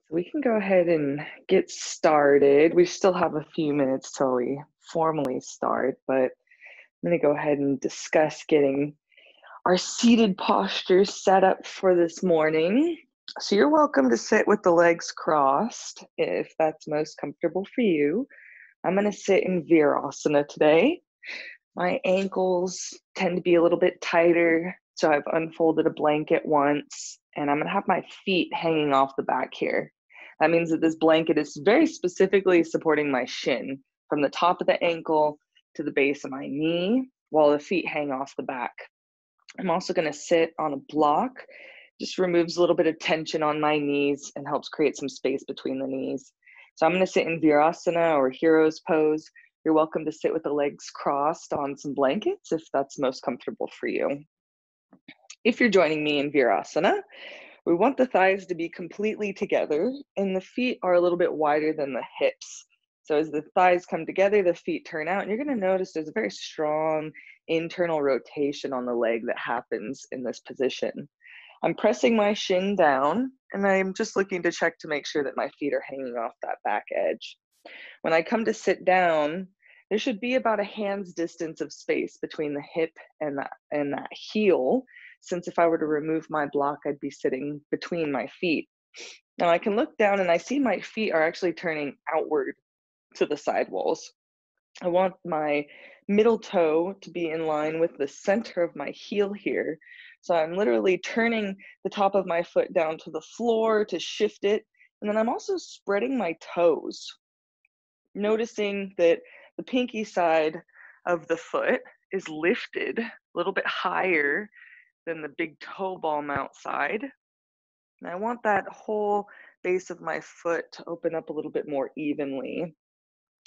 So we can go ahead and get started. We still have a few minutes till we formally start, but I'm going to go ahead and discuss getting our seated posture set up for this morning. So you're welcome to sit with the legs crossed if that's most comfortable for you. I'm going to sit in Virasana today. My ankles tend to be a little bit tighter, so I've unfolded a blanket once, and I'm going to have my feet hanging off the back here. That means that this blanket is very specifically supporting my shin from the top of the ankle to the base of my knee while the feet hang off the back. I'm also going to sit on a block. Just removes a little bit of tension on my knees and helps create some space between the knees. So I'm going to sit in Virasana or Hero's Pose. You're welcome to sit with the legs crossed on some blankets if that's most comfortable for you. If you're joining me in Virasana, we want the thighs to be completely together and the feet are a little bit wider than the hips. So as the thighs come together, the feet turn out, and you're going to notice there's a very strong internal rotation on the leg that happens in this position. I'm pressing my shin down, and I'm just looking to check to make sure that my feet are hanging off that back edge. When I come to sit down, there should be about a hand's distance of space between the hip and that heel, since if I were to remove my block, I'd be sitting between my feet. Now I can look down and I see my feet are actually turning outward to the side walls. I want my middle toe to be in line with the center of my heel here. So I'm literally turning the top of my foot down to the floor to shift it. And then I'm also spreading my toes, noticing that the pinky side of the foot is lifted a little bit higher than the big toe ball mount side. And I want that whole base of my foot to open up a little bit more evenly.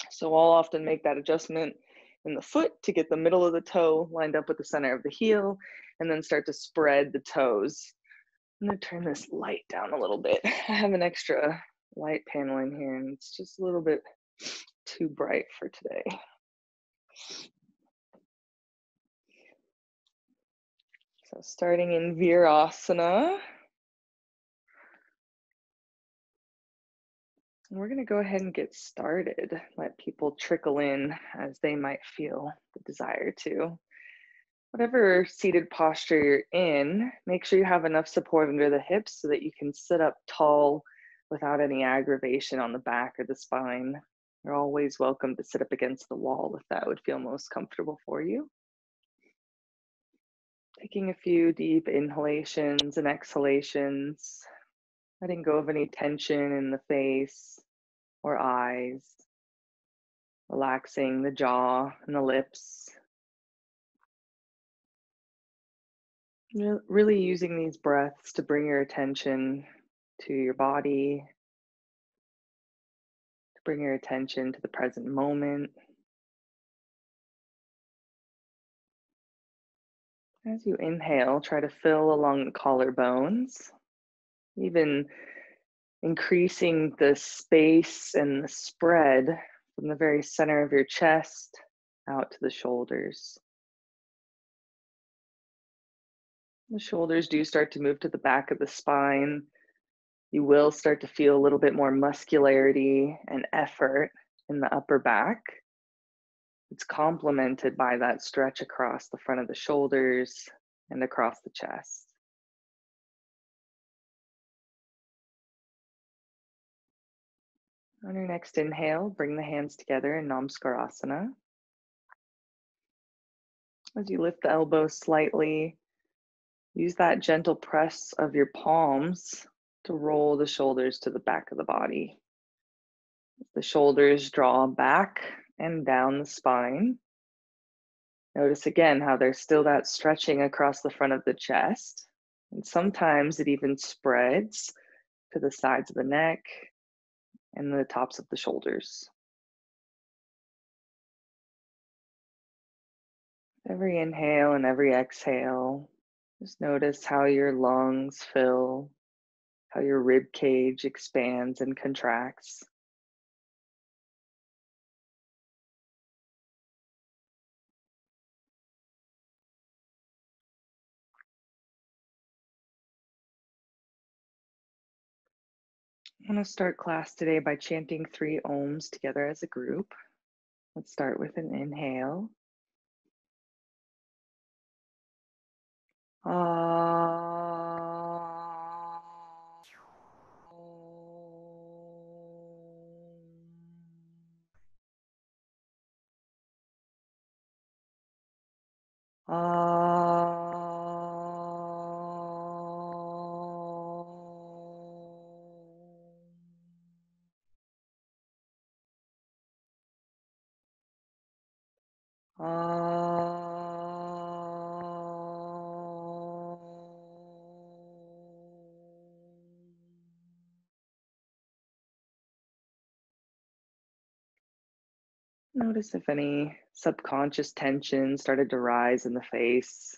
So I'll often make that adjustment in the foot to get the middle of the toe lined up with the center of the heel, and then start to spread the toes. I'm gonna turn this light down a little bit. I have an extra light panel in here and it's just a little bit too bright for today. So starting in Virasana, we're going to go ahead and get started. Let people trickle in as they might feel the desire to. Whatever seated posture you're in, make sure you have enough support under the hips so that you can sit up tall without any aggravation on the back or the spine. You're always welcome to sit up against the wall if that would feel most comfortable for you. Taking a few deep inhalations and exhalations, letting go of any tension in the face or eyes, relaxing the jaw and the lips. Really using these breaths to bring your attention to your body, to bring your attention to the present moment. As you inhale, try to fill along the collarbones, even increasing the space and the spread from the very center of your chest out to the shoulders. The shoulders do start to move to the back of the spine. You will start to feel a little bit more muscularity and effort in the upper back. It's complemented by that stretch across the front of the shoulders and across the chest. On your next inhale, bring the hands together in Namaskar. As you lift the elbows slightly, use that gentle press of your palms to roll the shoulders to the back of the body. The shoulders draw back and down the spine. Notice again how there's still that stretching across the front of the chest. And sometimes it even spreads to the sides of the neck and the tops of the shoulders. Every inhale and every exhale, just notice how your lungs fill, how your rib cage expands and contracts. I'm going to start class today by chanting 3 ohms together as a group. Let's start with an inhale. Notice if any subconscious tension started to rise in the face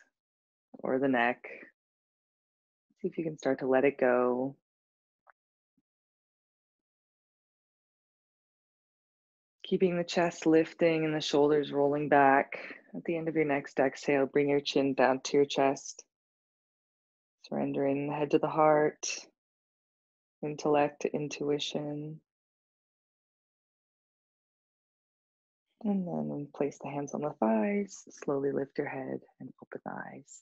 or the neck. See if you can start to let it go. Keeping the chest lifting and the shoulders rolling back. At the end of your next exhale, bring your chin down to your chest. Surrendering the head to the heart, intellect to intuition. And then place the hands on the thighs, slowly lift your head and open the eyes.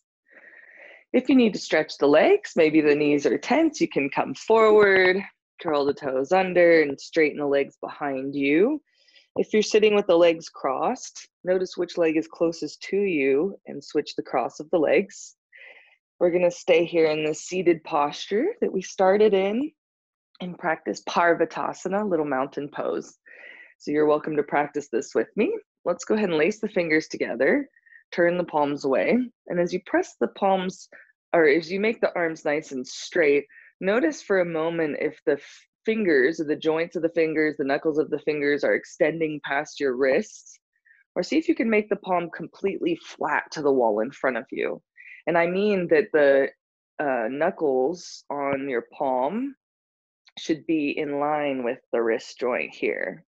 If you need to stretch the legs, maybe the knees are tense, you can come forward, curl the toes under and straighten the legs behind you. If you're sitting with the legs crossed, notice which leg is closest to you and switch the cross of the legs. We're going to stay here in the seated posture that we started in and practice Parvatasana, little mountain pose. So you're welcome to practice this with me. Let's go ahead and lace the fingers together, turn the palms away. And as you press the palms, or as you make the arms nice and straight, notice for a moment if the fingers, or the joints of the fingers, the knuckles of the fingers are extending past your wrists, or see if you can make the palm completely flat to the wall in front of you. And I mean that the knuckles on your palm should be in line with the wrist joint here.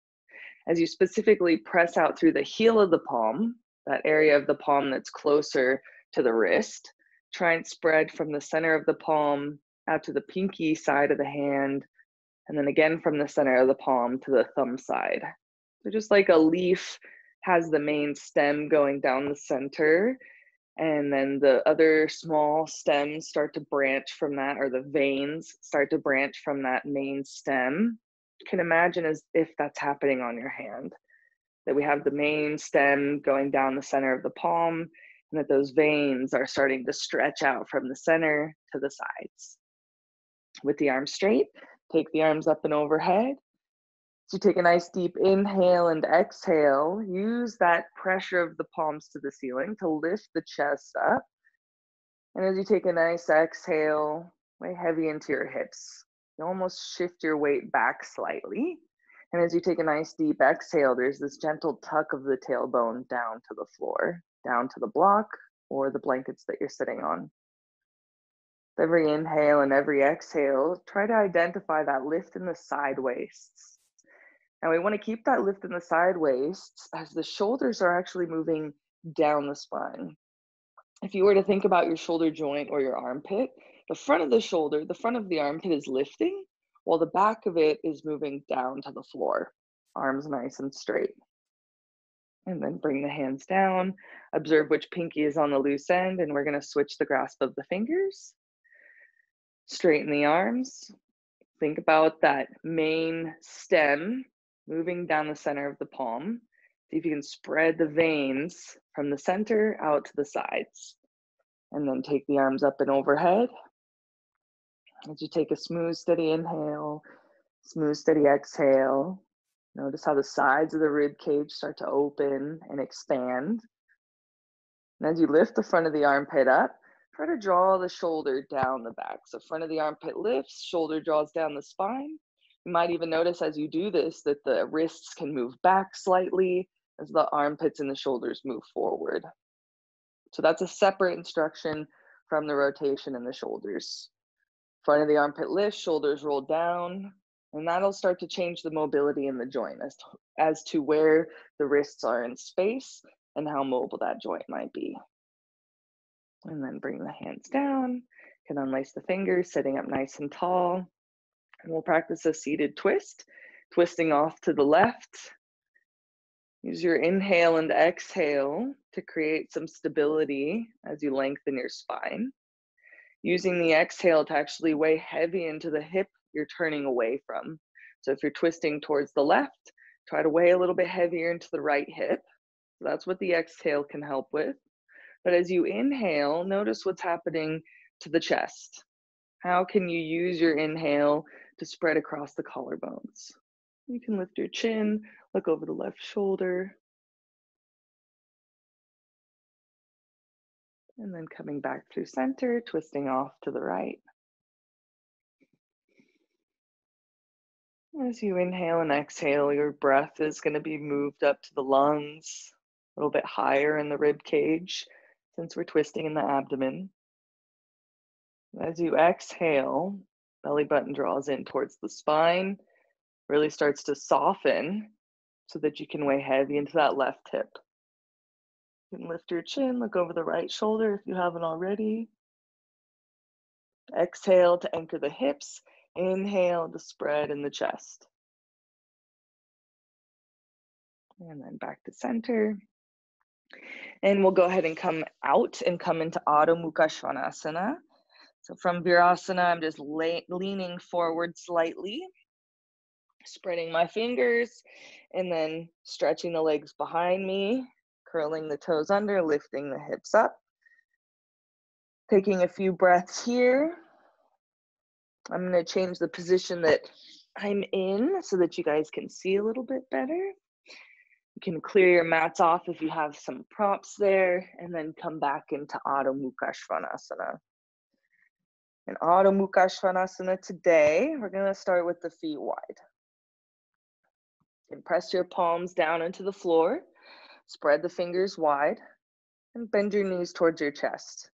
As you specifically press out through the heel of the palm, that area of the palm that's closer to the wrist, try and spread from the center of the palm out to the pinky side of the hand, and then again from the center of the palm to the thumb side. So just like a leaf has the main stem going down the center, and then the other small stems start to branch from that, or the veins start to branch from that main stem. You can imagine as if that's happening on your hand, that we have the main stem going down the center of the palm, and that those veins are starting to stretch out from the center to the sides. With the arms straight, take the arms up and overhead. So take a nice deep inhale and exhale. Use that pressure of the palms to the ceiling to lift the chest up. And as you take a nice exhale, weigh heavy into your hips. You almost shift your weight back slightly. And as you take a nice deep exhale, there's this gentle tuck of the tailbone down to the floor, down to the block or the blankets that you're sitting on. With every inhale and every exhale, try to identify that lift in the side waists. Now we want to keep that lift in the side waists as the shoulders are actually moving down the spine. If you were to think about your shoulder joint or your armpit, the front of the shoulder, the front of the armpit is lifting, while the back of it is moving down to the floor. Arms nice and straight. And then bring the hands down. Observe which pinky is on the loose end, and we're going to switch the grasp of the fingers. Straighten the arms. Think about that main stem moving down the center of the palm. See if you can spread the veins from the center out to the sides. And then take the arms up and overhead. As you take a smooth, steady inhale, smooth, steady exhale, notice how the sides of the rib cage start to open and expand. And as you lift the front of the armpit up, try to draw the shoulder down the back. So front of the armpit lifts, shoulder draws down the spine. You might even notice as you do this that the wrists can move back slightly as the armpits and the shoulders move forward. So that's a separate instruction from the rotation in the shoulders. Front of the armpit lifts, shoulders roll down, and that'll start to change the mobility in the joint as to where the wrists are in space and how mobile that joint might be. And then bring the hands down, can unlace the fingers, sitting up nice and tall. And we'll practice a seated twist, twisting off to the left. Use your inhale and exhale to create some stability as you lengthen your spine. Using the exhale to actually weigh heavy into the hip you're turning away from. So if you're twisting towards the left, try to weigh a little bit heavier into the right hip. So that's what the exhale can help with. But as you inhale, notice what's happening to the chest. How can you use your inhale to spread across the collarbones? You can lift your chin, look over the left shoulder, and then coming back through center, twisting off to the right. As you inhale and exhale, your breath is going to be moved up to the lungs, a little bit higher in the rib cage, since we're twisting in the abdomen. As you exhale, belly button draws in towards the spine, really starts to soften so that you can weigh heavy into that left hip. You can lift your chin, look over the right shoulder if you haven't already. Exhale to anchor the hips. Inhale to spread in the chest. And then back to center. And we'll go ahead and come out and come into Adho Mukha Svanasana. So from Virasana, I'm just leaning forward slightly, spreading my fingers, and then stretching the legs behind me, curling the toes under, lifting the hips up. Taking a few breaths here. I'm going to change the position that I'm in so that you guys can see a little bit better. You can clear your mats off if you have some props there, and then come back into Adho Mukha Svanasana. In Adho Mukha Svanasana today, we're going to start with the feet wide. You can press your palms down into the floor, spread the fingers wide, and bend your knees towards your chest.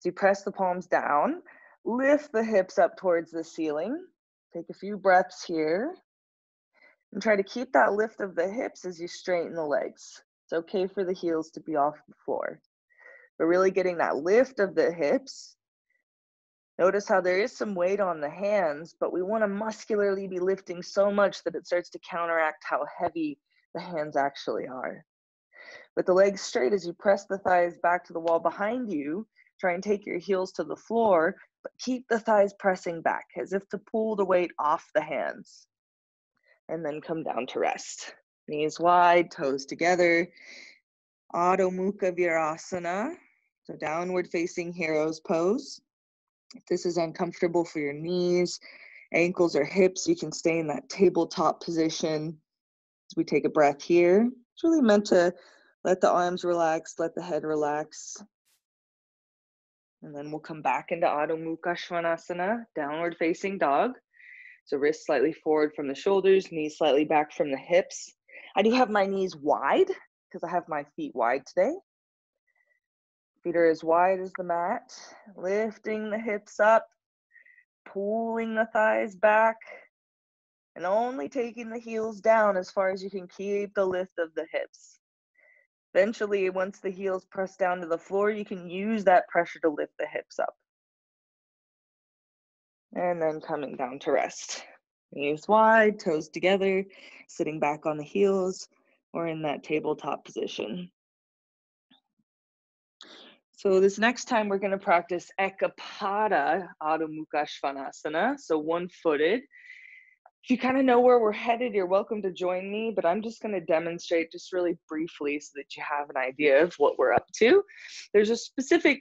So you press the palms down, lift the hips up towards the ceiling. Take a few breaths here. And try to keep that lift of the hips as you straighten the legs. It's okay for the heels to be off the floor. But really getting that lift of the hips. Notice how there is some weight on the hands, but we want to muscularly be lifting so much that it starts to counteract how heavy the hands actually are. With the legs straight, as you press the thighs back to the wall behind you, try and take your heels to the floor, but keep the thighs pressing back as if to pull the weight off the hands. And then come down to rest. Knees wide, toes together. Adho Mukha Virasana, so downward facing hero's pose. If this is uncomfortable for your knees, ankles, or hips, you can stay in that tabletop position. As we take a breath here, it's really meant to let the arms relax, let the head relax. And then we'll come back into Adho Mukha Svanasana, downward facing dog. So wrists slightly forward from the shoulders, knees slightly back from the hips. I do have my knees wide because I have my feet wide today. Feet are as wide as the mat, lifting the hips up, pulling the thighs back, and only taking the heels down as far as you can keep the lift of the hips. Eventually, once the heels press down to the floor, you can use that pressure to lift the hips up. And then coming down to rest. Knees wide, toes together, sitting back on the heels, or in that tabletop position. So this next time we're going to practice Ekapada Adho Mukha Svanasana, so one-footed. If you kind of know where we're headed, you're welcome to join me, but I'm just going to demonstrate just really briefly so that you have an idea of what we're up to. There's a specific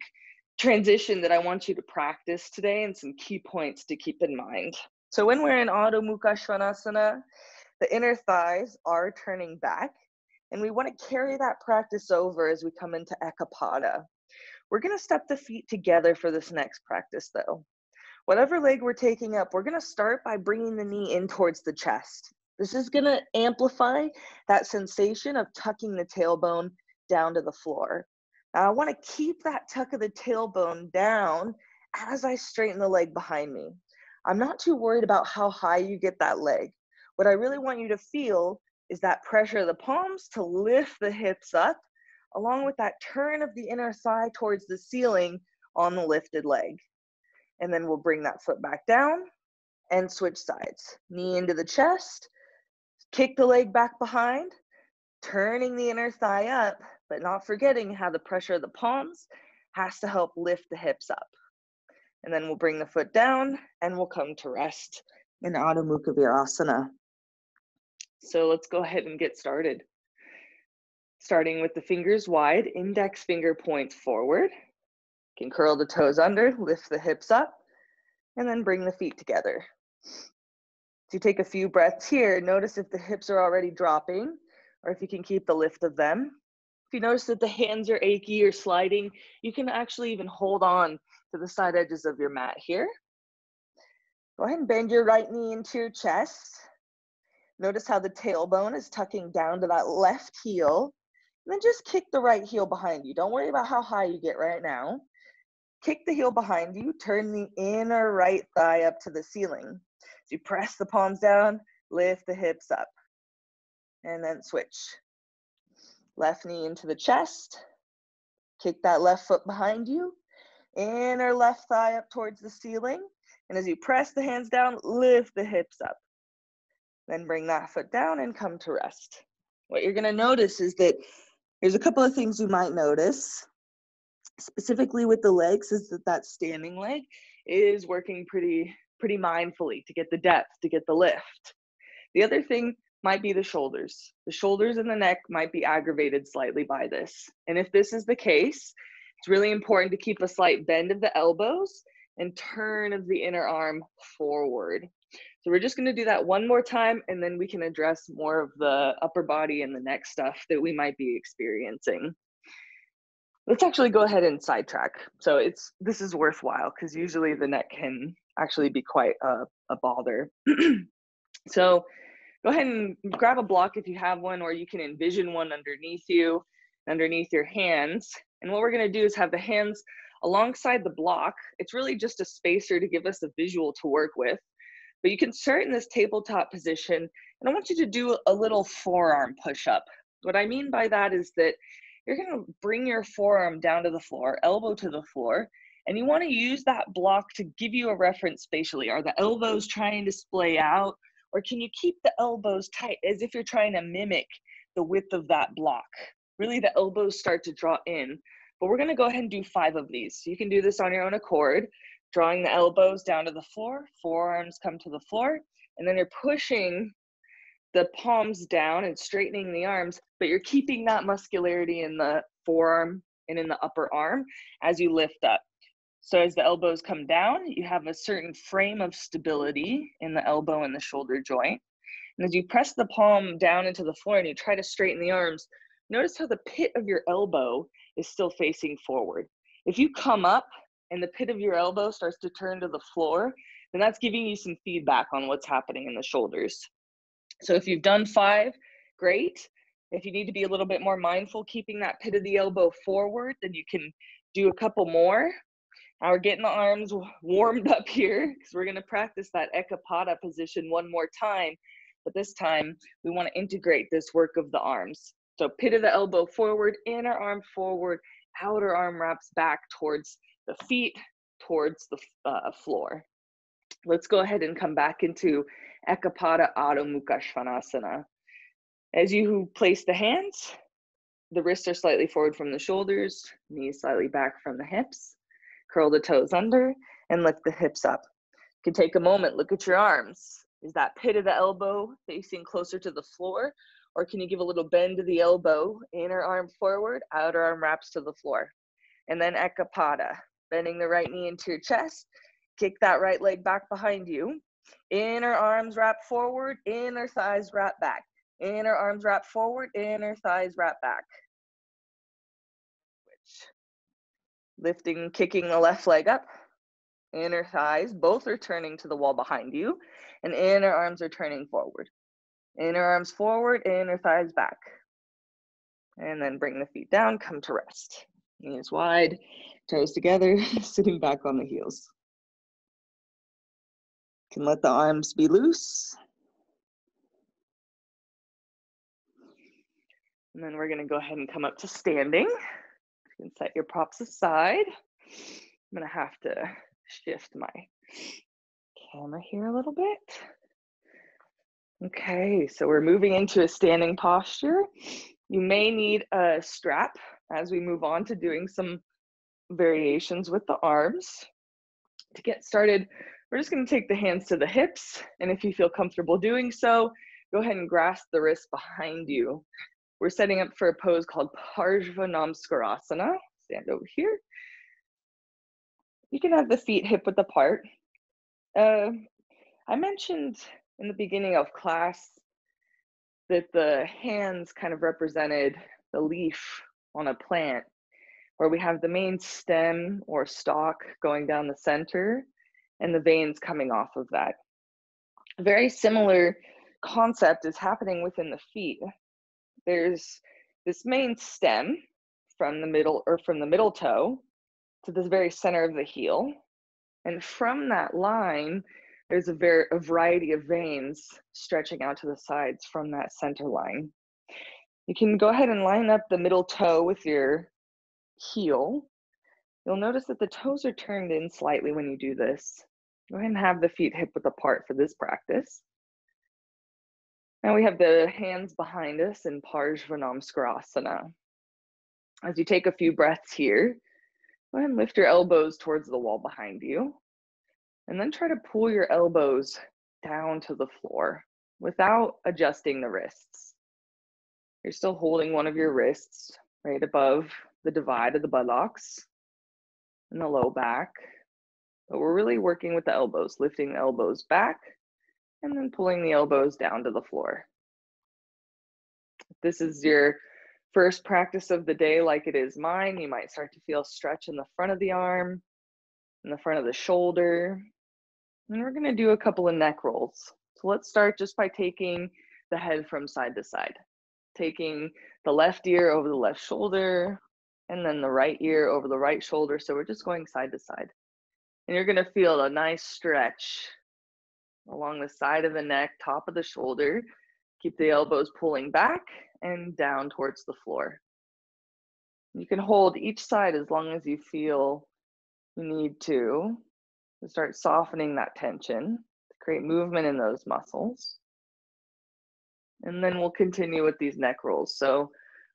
transition that I want you to practice today and some key points to keep in mind. So when we're in Adho Mukha Svanasana, the inner thighs are turning back, and we want to carry that practice over as we come into Ekapada. We're going to step the feet together for this next practice though. Whatever leg we're taking up, we're going to start by bringing the knee in towards the chest. This is going to amplify that sensation of tucking the tailbone down to the floor. Now I want to keep that tuck of the tailbone down as I straighten the leg behind me. I'm not too worried about how high you get that leg. What I really want you to feel is that pressure of the palms to lift the hips up, along with that turn of the inner thigh towards the ceiling on the lifted leg. And then we'll bring that foot back down, and switch sides. Knee into the chest, kick the leg back behind, turning the inner thigh up, but not forgetting how the pressure of the palms has to help lift the hips up. And then we'll bring the foot down and we'll come to rest in Adho Mukha Virasana. So let's go ahead and get started. Starting with the fingers wide, index finger points forward. You can curl the toes under, lift the hips up, and then bring the feet together. So you take a few breaths here. Notice if the hips are already dropping or if you can keep the lift of them. If you notice that the hands are achy or sliding, you can actually even hold on to the side edges of your mat here. Go ahead and bend your right knee into your chest. Notice how the tailbone is tucking down to that left heel. And then just kick the right heel behind you. Don't worry about how high you get right now. Kick the heel behind you, turn the inner right thigh up to the ceiling. So you press the palms down, lift the hips up, and then switch. Left knee into the chest, kick that left foot behind you, inner left thigh up towards the ceiling, and as you press the hands down, lift the hips up. Then bring that foot down and come to rest. What you're gonna notice is that there's a couple of things you might notice. Specifically with the legs is that standing leg is working pretty mindfully to get the depth, to get the lift. The other thing might be the shoulders. The shoulders and the neck might be aggravated slightly by this. And if this is the case, it's really important to keep a slight bend of the elbows and turn of the inner arm forward. So we're just going to do that one more time, and then we can address more of the upper body and the neck stuff that we might be experiencing. Let's actually go ahead and sidetrack. So this is worthwhile because usually the neck can actually be quite a bother. So go ahead and grab a block if you have one, or you can envision one underneath you, underneath your hands. And what we're going to do is have the hands alongside the block. It's really just a spacer to give us a visual to work with. But you can start in this tabletop position, and I want you to do a little forearm push-up. What I mean by that is that you're going to bring your forearm down to the floor, elbow to the floor, and you want to use that block to give you a reference spatially. Are the elbows trying to splay out, or can you keep the elbows tight as if you're trying to mimic the width of that block? Really, the elbows start to draw in. But we're going to go ahead and do 5 of these. So you can do this on your own accord, drawing the elbows down to the floor, forearms come to the floor, and then you're pushing the palms down and straightening the arms, but you're keeping that muscularity in the forearm and in the upper arm as you lift up. So as the elbows come down, you have a certain frame of stability in the elbow and the shoulder joint. And as you press the palm down into the floor and you try to straighten the arms, notice how the pit of your elbow is still facing forward. If you come up and the pit of your elbow starts to turn to the floor, then that's giving you some feedback on what's happening in the shoulders. So if you've done 5, great. If you need to be a little bit more mindful, keeping that pit of the elbow forward, then you can do a couple more. Now we're getting the arms warmed up here because we're going to practice that Ekapada position one more time. But this time, we want to integrate this work of the arms. So pit of the elbow forward, inner arm forward, outer arm wraps back towards the feet, towards the floor. Let's go ahead and come back into Ekapada Adho Mukha Svanasana. As you place the hands, the wrists are slightly forward from the shoulders, knees slightly back from the hips. Curl the toes under and lift the hips up. You can take a moment, look at your arms. Is that pit of the elbow facing closer to the floor? Or can you give a little bend to the elbow, inner arm forward, outer arm wraps to the floor? And then Ekapada, bending the right knee into your chest, kick that right leg back behind you. Inner arms wrap forward, inner thighs wrap back. Inner arms wrap forward, inner thighs wrap back. Switch. Lifting, kicking the left leg up. Inner thighs, both are turning to the wall behind you, and inner arms are turning forward. Inner arms forward, inner thighs back. And then bring the feet down, come to rest. Knees wide, toes together, sitting back on the heels. You can let the arms be loose. And then we're gonna go ahead and come up to standing. You can set your props aside. I'm gonna have to shift my Hammer here a little bit. Okay, so we're moving into a standing posture. You may need a strap as we move on to doing some variations with the arms. To get started, we're just going to take the hands to the hips, and if you feel comfortable doing so, go ahead and grasp the wrists behind you. We're setting up for a pose called Parsvanamskarasana. Stand over here. You can have the feet hip width apart. I mentioned in the beginning of class that the hands kind of represented the leaf on a plant, where we have the main stem or stalk going down the center and the veins coming off of that. A very similar concept is happening within the feet. There's this main stem from the middle toe to the very center of the heel. And from that line, there's a variety of veins stretching out to the sides from that center line. You can go ahead and line up the middle toe with your heel. You'll notice that the toes are turned in slightly when you do this. Go ahead and have the feet hip width apart for this practice. Now we have the hands behind us in Parsvanamskarasana. As you take a few breaths here, go ahead and lift your elbows towards the wall behind you. And then try to pull your elbows down to the floor without adjusting the wrists. You're still holding one of your wrists right above the divide of the buttocks and the low back. But we're really working with the elbows, lifting the elbows back and then pulling the elbows down to the floor. If this is your first practice of the day like it is mine, you might start to feel stretch in the front of the arm, in the front of the shoulder. And we're gonna do a couple of neck rolls. So let's start just by taking the head from side to side. Taking the left ear over the left shoulder, and then the right ear over the right shoulder. So we're just going side to side. And you're gonna feel a nice stretch along the side of the neck, top of the shoulder. Keep the elbows pulling back and down towards the floor. You can hold each side as long as you feel you need to start softening that tension, to create movement in those muscles. And then we'll continue with these neck rolls. So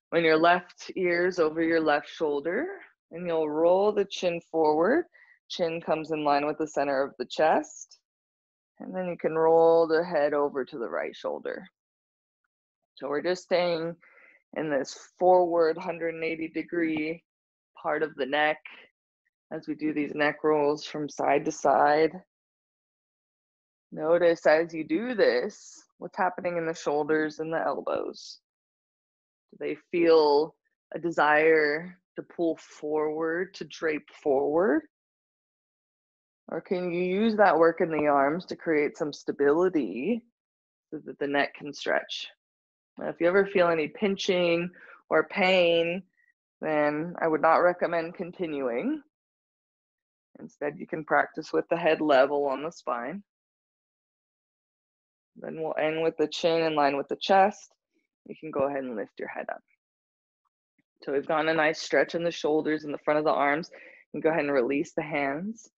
when your left ear's over your left shoulder, and you'll roll the chin forward, chin comes in line with the center of the chest, and then you can roll the head over to the right shoulder. So we're just staying in this forward 180-degree part of the neck as we do these neck rolls from side to side. Notice as you do this, what's happening in the shoulders and the elbows. Do they feel a desire to pull forward, to drape forward? Or can you use that work in the arms to create some stability so that the neck can stretch? Now, if you ever feel any pinching or pain, then I would not recommend continuing. Instead, you can practice with the head level on the spine. Then we'll end with the chin in line with the chest. You can go ahead and lift your head up. So we've gotten a nice stretch in the shoulders and the front of the arms. You can go ahead and release the hands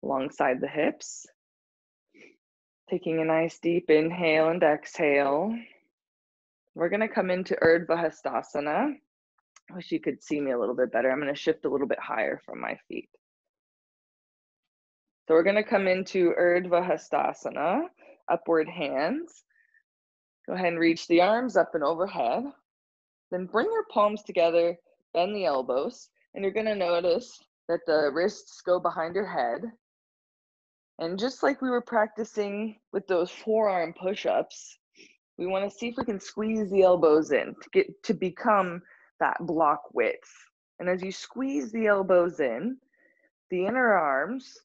alongside the hips. Taking a nice deep inhale and exhale. We're gonna come into Urdhva Hastasana. I wish you could see me a little bit better. I'm gonna shift a little bit higher from my feet. So we're gonna come into Urdhva Hastasana, upward hands. Go ahead and reach the arms up and overhead. Then bring your palms together, bend the elbows, and you're gonna notice that the wrists go behind your head. And just like we were practicing with those forearm push-ups, we wanna see if we can squeeze the elbows in to become that block width. And as you squeeze the elbows in, the inner arms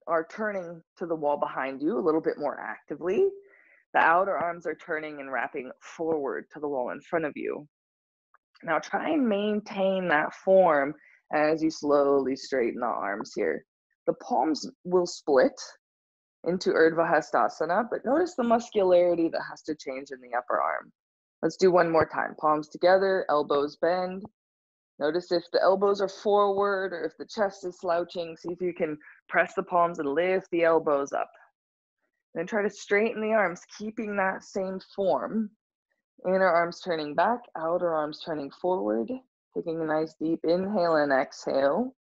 are turning to the wall behind you a little bit more actively. The outer arms are turning and wrapping forward to the wall in front of you. Now try and maintain that form as you slowly straighten the arms here. The palms will split into Urdhva Hastasana, but notice the muscularity that has to change in the upper arm. Let's do one more time. Palms together, elbows bend. Notice if the elbows are forward or if the chest is slouching. See if you can press the palms and lift the elbows up. Then try to straighten the arms, keeping that same form. Inner arms turning back, outer arms turning forward. Taking a nice deep inhale and exhale.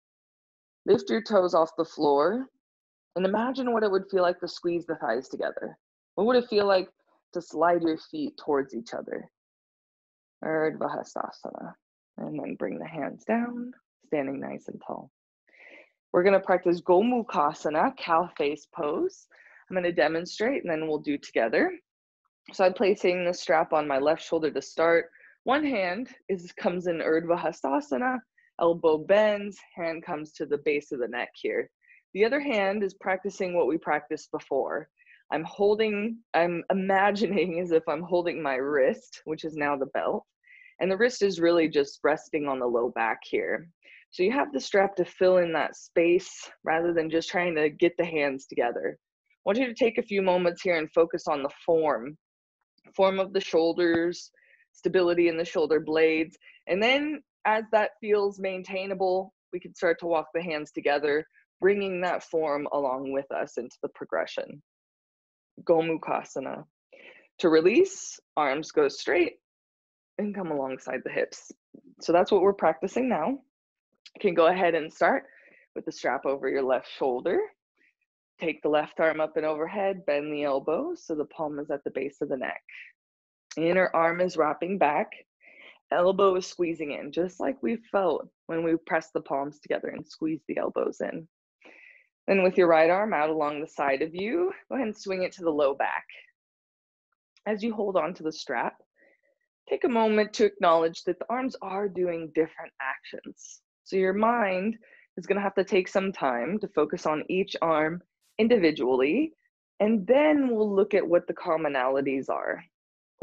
Lift your toes off the floor and imagine what it would feel like to squeeze the thighs together. What would it feel like to slide your feet towards each other? Urdhva Hastasana. And then bring the hands down, standing nice and tall. We're going to practice Gomukhasana, cow face pose. I'm going to demonstrate and then we'll do together. So I'm placing the strap on my left shoulder to start. One hand comes in Urdhva Hastasana, elbow bends, hand comes to the base of the neck here. The other hand is practicing what we practiced before. I'm imagining as if I'm holding my wrist, which is now the belt, and the wrist is really just resting on the low back here. So you have the strap to fill in that space rather than just trying to get the hands together. I want you to take a few moments here and focus on the form of the shoulders, stability in the shoulder blades, and then as that feels maintainable, we can start to walk the hands together, bringing that form along with us into the progression. Gomukhasana. To release, arms go straight and come alongside the hips. So that's what we're practicing now. You can go ahead and start with the strap over your left shoulder. Take the left arm up and overhead, bend the elbow so the palm is at the base of the neck. Inner arm is wrapping back, elbow is squeezing in, just like we felt when we pressed the palms together and squeezed the elbows in. Then with your right arm out along the side of you, go ahead and swing it to the low back. As you hold on to the strap, take a moment to acknowledge that the arms are doing different actions. So your mind is going to have to take some time to focus on each arm individually, and then we'll look at what the commonalities are.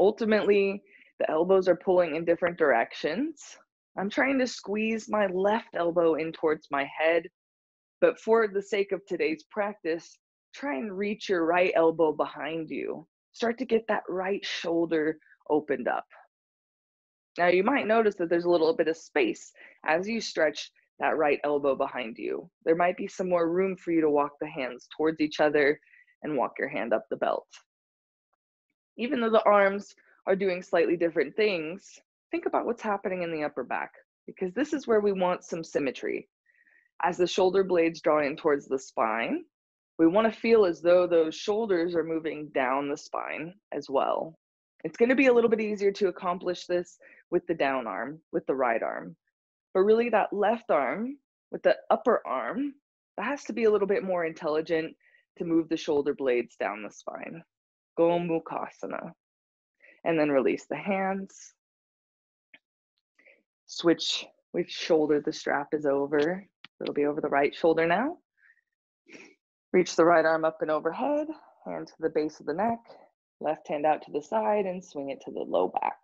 Ultimately, the elbows are pulling in different directions. I'm trying to squeeze my left elbow in towards my head, but for the sake of today's practice, try and reach your right elbow behind you. Start to get that right shoulder opened up. Now you might notice that there's a little bit of space as you stretch that right elbow behind you. There might be some more room for you to walk the hands towards each other and walk your hand up the belt. Even though the arms are doing slightly different things, think about what's happening in the upper back, because this is where we want some symmetry. As the shoulder blades draw in towards the spine, we want to feel as though those shoulders are moving down the spine as well. It's going to be a little bit easier to accomplish this with the down arm, with the right arm. But really that left arm with the upper arm, that has to be a little bit more intelligent to move the shoulder blades down the spine. Gomukhasana. And then release the hands. Switch which shoulder the strap is over. It'll be over the right shoulder now. Reach the right arm up and overhead, hand to the base of the neck, left hand out to the side and swing it to the low back.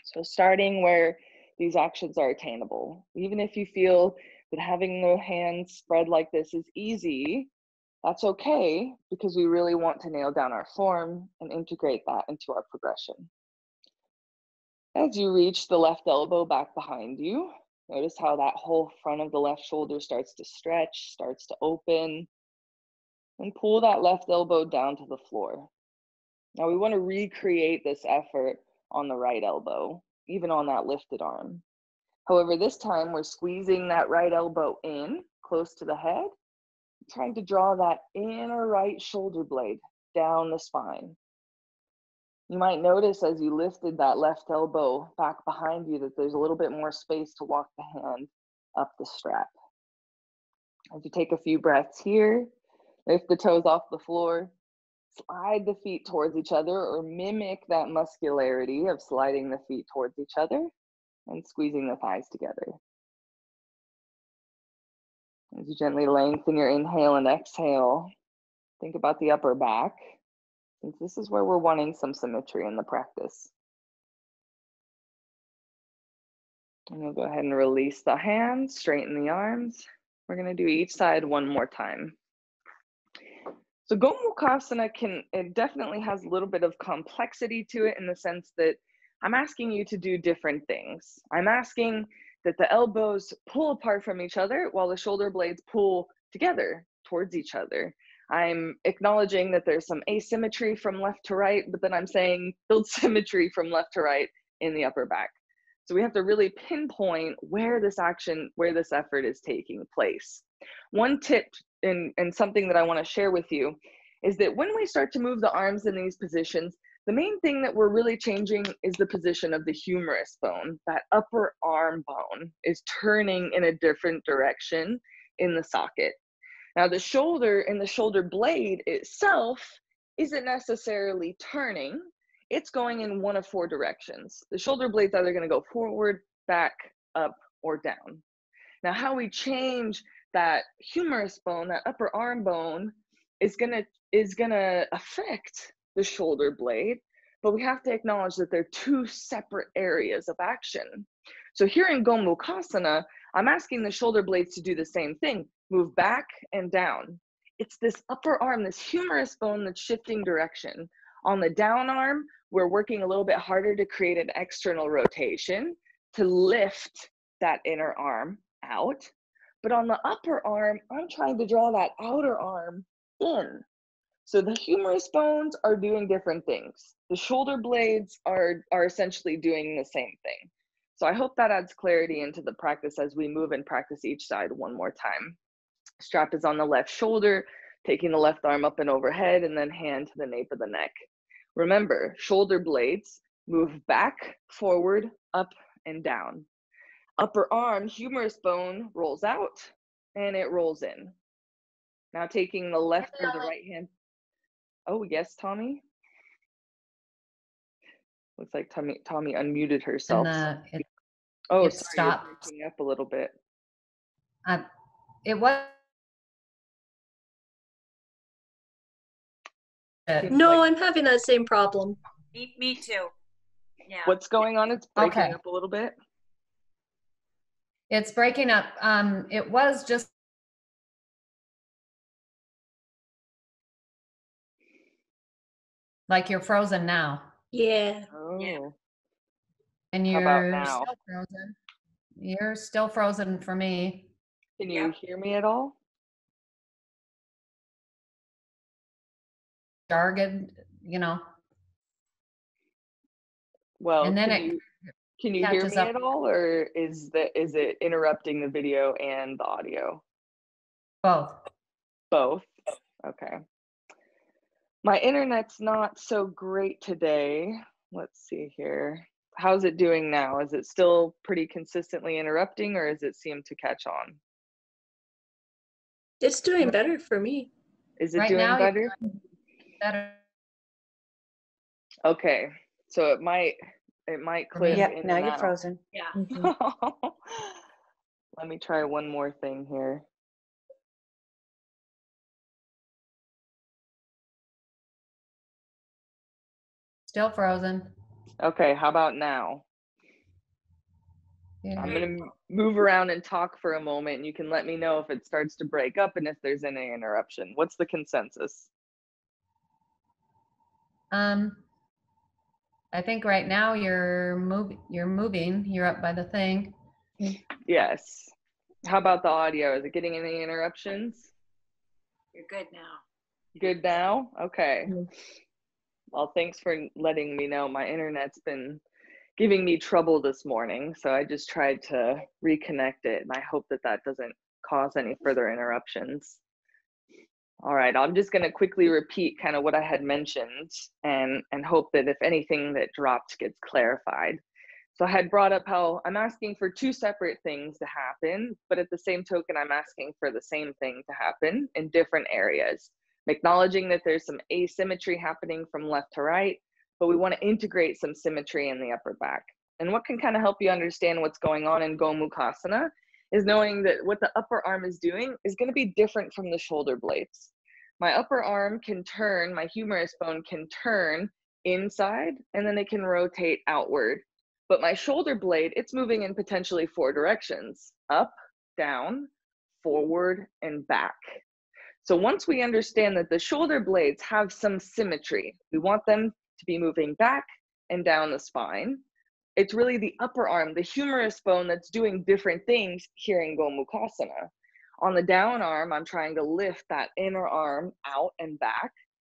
So starting where these actions are attainable. Even if you feel that having the hands spread like this is easy, that's okay, because we really want to nail down our form and integrate that into our progression. As you reach the left elbow back behind you, notice how that whole front of the left shoulder starts to stretch, starts to open, and pull that left elbow down to the floor. Now we want to recreate this effort on the right elbow, even on that lifted arm. However, this time we're squeezing that right elbow in close to the head, trying to draw that inner right shoulder blade down the spine. You might notice as you lifted that left elbow back behind you that there's a little bit more space to walk the hand up the strap. As you take a few breaths here, lift the toes off the floor, slide the feet towards each other, or mimic that muscularity of sliding the feet towards each other and squeezing the thighs together. As you gently lengthen your inhale and exhale, think about the upper back, since this is where we're wanting some symmetry in the practice. And we'll go ahead and release the hands, straighten the arms. We're going to do each side one more time. So Gomukhasana it definitely has a little bit of complexity to it in the sense that I'm asking you to do different things. I'm asking that the elbows pull apart from each other while the shoulder blades pull together towards each other. I'm acknowledging that there's some asymmetry from left to right, but then I'm saying build symmetry from left to right in the upper back. So we have to really pinpoint where this effort is taking place. One tip and something that I want to share with you is that when we start to move the arms in these positions, the main thing that we're really changing is the position of the humerus bone. That upper arm bone is turning in a different direction in the socket. Now the shoulder and the shoulder blade itself isn't necessarily turning. It's going in one of four directions. The shoulder blade's either going to go forward, back, up, or down. Now how we change that humerus bone, that upper arm bone, is gonna affect the shoulder blade, but we have to acknowledge that they're two separate areas of action. So here in Gomukhasana, I'm asking the shoulder blades to do the same thing, move back and down. It's this upper arm, this humerus bone that's shifting direction. On the down arm, we're working a little bit harder to create an external rotation to lift that inner arm out. But on the upper arm, I'm trying to draw that outer arm in. So the humerus bones are doing different things. The shoulder blades are essentially doing the same thing. So I hope that adds clarity into the practice as we move and practice each side one more time. Strap is on the left shoulder, taking the left arm up and overhead, and then hand to the nape of the neck. Remember, shoulder blades move back, forward, up, and down. Upper arm, humerus bone rolls out, and it rolls in. Now taking the left or the right hand. Oh, yes, Tommy? Looks like Tommy unmuted herself. And it stopped. You're breaking up a little bit. It was. No, I'm having that same problem. Me too. Yeah. What's going on? It's breaking up a little bit. It's breaking up. It was just like you're frozen now. Yeah. Oh. Yeah. And How about you're now? still frozen. You're still frozen for me. Can you hear me at all? Jargon, you know. Well, And then can you hear catches me up. at all, or is it interrupting the video and the audio? Both. Both? Okay. My internet's not so great today. Let's see here. How's it doing now? Is it still pretty consistently interrupting, or is it seem to catch on? It's doing better for me. Is it Right doing now, better? Better. Okay. So it might clip Yep, in now and you're out. frozen. Yeah. Mhm. Let me try one more thing here. Still frozen. Okay, how about now? Yeah. I'm going to move around and talk for a moment, and you can let me know if it starts to break up and if there's any interruption. What's the consensus? I think right now you're moving. You're up by the thing. Yes. How about the audio? Is it getting any interruptions? You're good now. Good now? Okay. Mhm. Well, thanks for letting me know. My internet's been giving me trouble this morning, so I just tried to reconnect it, and I hope that doesn't cause any further interruptions. All right, I'm just going to quickly repeat kind of what I had mentioned and hope that if anything that dropped gets clarified. So I had brought up how I'm asking for two separate things to happen, but at the same token, I'm asking for the same thing to happen in different areas. I'm acknowledging that there's some asymmetry happening from left to right, but we want to integrate some symmetry in the upper back. And what can kind of help you understand what's going on in Gomukhasana is knowing that what the upper arm is doing is going to be different from the shoulder blades. My upper arm can turn, my humerus bone can turn inside, and then it can rotate outward. But my shoulder blade, it's moving in potentially four directions: up, down, forward, and back. So once we understand that the shoulder blades have some symmetry, we want them to be moving back and down the spine. It's really the upper arm, the humerus bone, that's doing different things here in Gomukhasana. On the down arm, I'm trying to lift that inner arm out and back.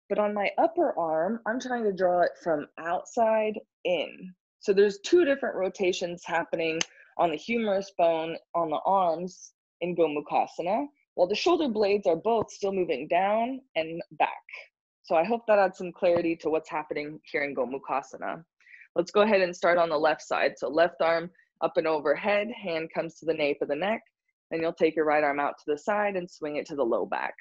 But on my upper arm, I'm trying to draw it from outside in. So there's two different rotations happening on the humerus bone on the arms in Gomukhasana, while the shoulder blades are both still moving down and back. So I hope that adds some clarity to what's happening here in Gomukhasana. Let's go ahead and start on the left side. So left arm up and overhead, hand comes to the nape of the neck, and you'll take your right arm out to the side and swing it to the low back.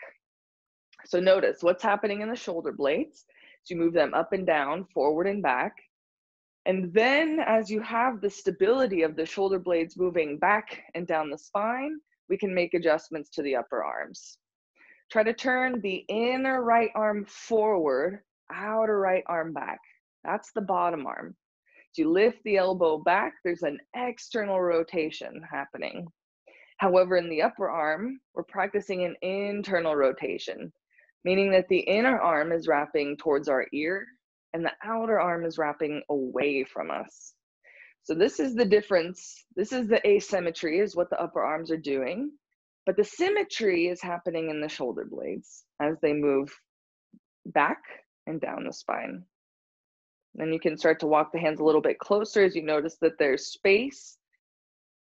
So notice what's happening in the shoulder blades. So you move them up and down, forward and back. And then as you have the stability of the shoulder blades moving back and down the spine, we can make adjustments to the upper arms. Try to turn the inner right arm forward, outer right arm back. That's the bottom arm. So you lift the elbow back, there's an external rotation happening. However, in the upper arm, we're practicing an internal rotation, meaning that the inner arm is wrapping towards our ear and the outer arm is wrapping away from us. So this is the difference. This is the asymmetry, is what the upper arms are doing, but the symmetry is happening in the shoulder blades as they move back and down the spine. Then you can start to walk the hands a little bit closer as you notice that there's space.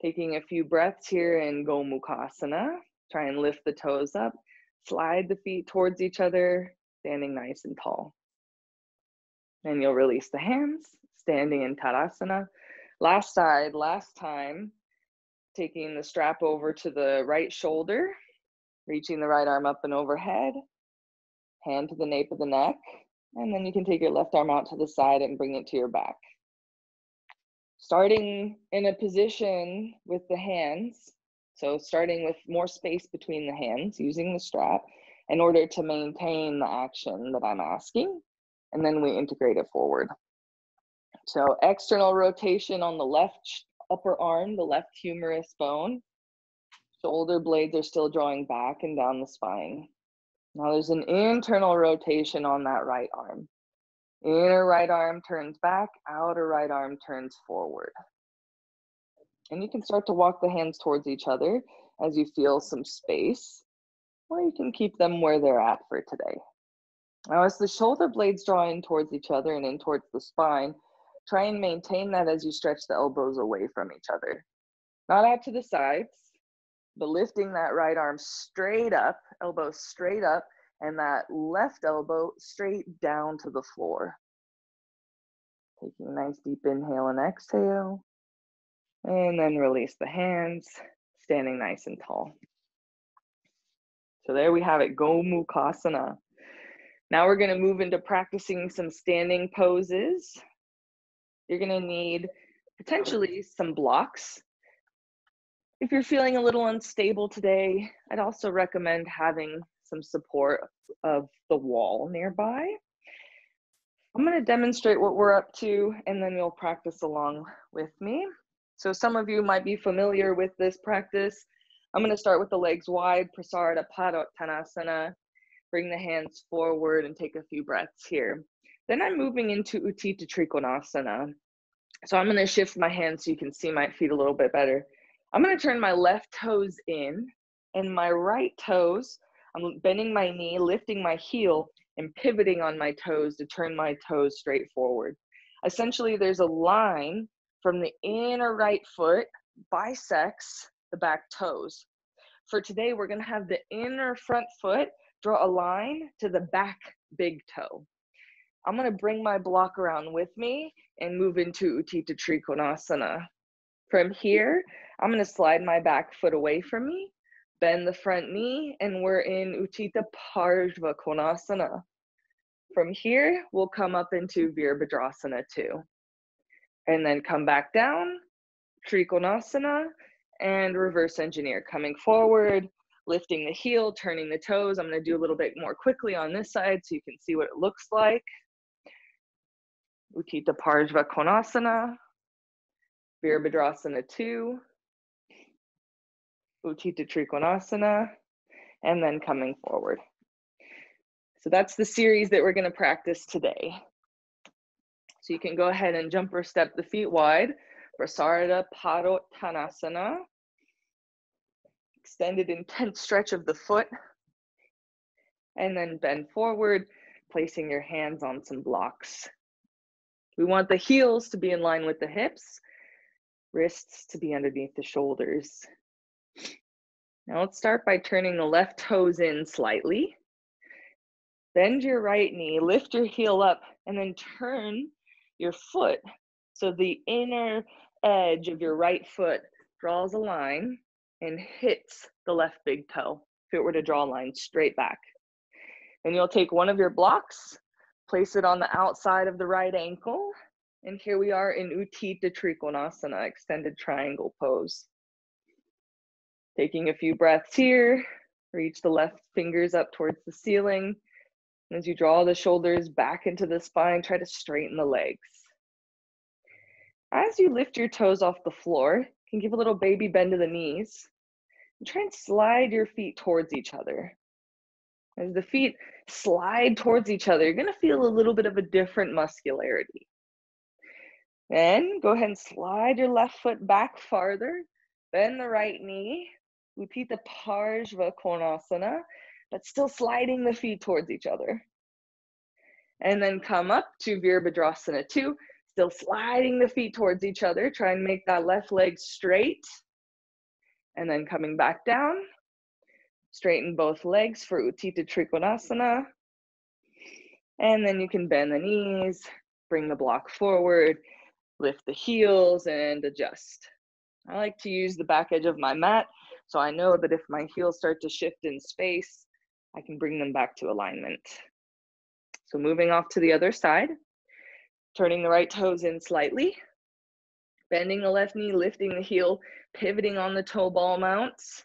Taking a few breaths here in Gomukhasana. Try and lift the toes up. Slide the feet towards each other, standing nice and tall. And you'll release the hands, standing in Tadasana. Last side, last time. Taking the strap over to the right shoulder, reaching the right arm up and overhead, hand to the nape of the neck, and then you can take your left arm out to the side and bring it to your back. Starting in a position with the hands, so starting with more space between the hands, using the strap in order to maintain the action that I'm asking, and then we integrate it forward. So external rotation on the left upper arm, the left humerus bone. Shoulder blades are still drawing back and down the spine. Now there's an internal rotation on that right arm. Inner right arm turns back, outer right arm turns forward. And you can start to walk the hands towards each other as you feel some space, or you can keep them where they're at for today. Now as the shoulder blades draw in towards each other and in towards the spine, try and maintain that as you stretch the elbows away from each other. Not out to the sides, but lifting that right arm straight up, elbow straight up, and that left elbow straight down to the floor. Taking a nice deep inhale and exhale, and then release the hands, standing nice and tall. So there we have it, Gomukhasana. Now we're gonna move into practicing some standing poses. You're gonna need potentially some blocks. If you're feeling a little unstable today, I'd also recommend having some support of the wall nearby. I'm going to demonstrate what we're up to, and then you'll practice along with me. So some of you might be familiar with this practice. I'm going to start with the legs wide, Prasarita Padottanasana. Bring the hands forward and take a few breaths here. Then I'm moving into Utthita Trikonasana. So I'm going to shift my hands so you can see my feet a little bit better. I'm going to turn my left toes in, and my right toes, I'm bending my knee, lifting my heel, and pivoting on my toes to turn my toes straight forward. Essentially, there's a line from the inner right foot bisects the back toes. For today, we're going to have the inner front foot draw a line to the back big toe. I'm going to bring my block around with me and move into Utthita Trikonasana. From here, I'm going to slide my back foot away from me, bend the front knee, and we're in Utthita Parshva Konasana. From here, we'll come up into Virabhadrasana 2. And then come back down, Trikonasana, and reverse engineer. Coming forward, lifting the heel, turning the toes. I'm going to do a little bit more quickly on this side so you can see what it looks like. Utthita Parshva Konasana, Virabhadrasana 2, Utthita Trikonasana, and then coming forward. So that's the series that we're going to practice today. So you can go ahead and jump or step the feet wide. Prasarita Padottanasana. Extended, intense stretch of the foot. And then bend forward, placing your hands on some blocks. We want the heels to be in line with the hips, wrists to be underneath the shoulders. Now let's start by turning the left toes in slightly. Bend your right knee, lift your heel up, and then turn your foot so the inner edge of your right foot draws a line and hits the left big toe. If it were to draw a line straight back. And you'll take one of your blocks, place it on the outside of the right ankle, and here we are in Utthita Trikonasana, extended triangle pose. Taking a few breaths here, reach the left fingers up towards the ceiling. And as you draw the shoulders back into the spine, try to straighten the legs. As you lift your toes off the floor, you can give a little baby bend to the knees. And try and slide your feet towards each other. As the feet slide towards each other, you're gonna feel a little bit of a different muscularity. Then go ahead and slide your left foot back farther, bend the right knee, Utthita Parshva Konasana, but still sliding the feet towards each other. And then come up to Virabhadrasana 2, still sliding the feet towards each other, try and make that left leg straight. And then coming back down, straighten both legs for Utthita Trikonasana. And then you can bend the knees, bring the block forward, lift the heels and adjust. I like to use the back edge of my mat, so I know that if my heels start to shift in space, I can bring them back to alignment. So moving off to the other side, turning the right toes in slightly, bending the left knee, lifting the heel, pivoting on the toe ball mounts.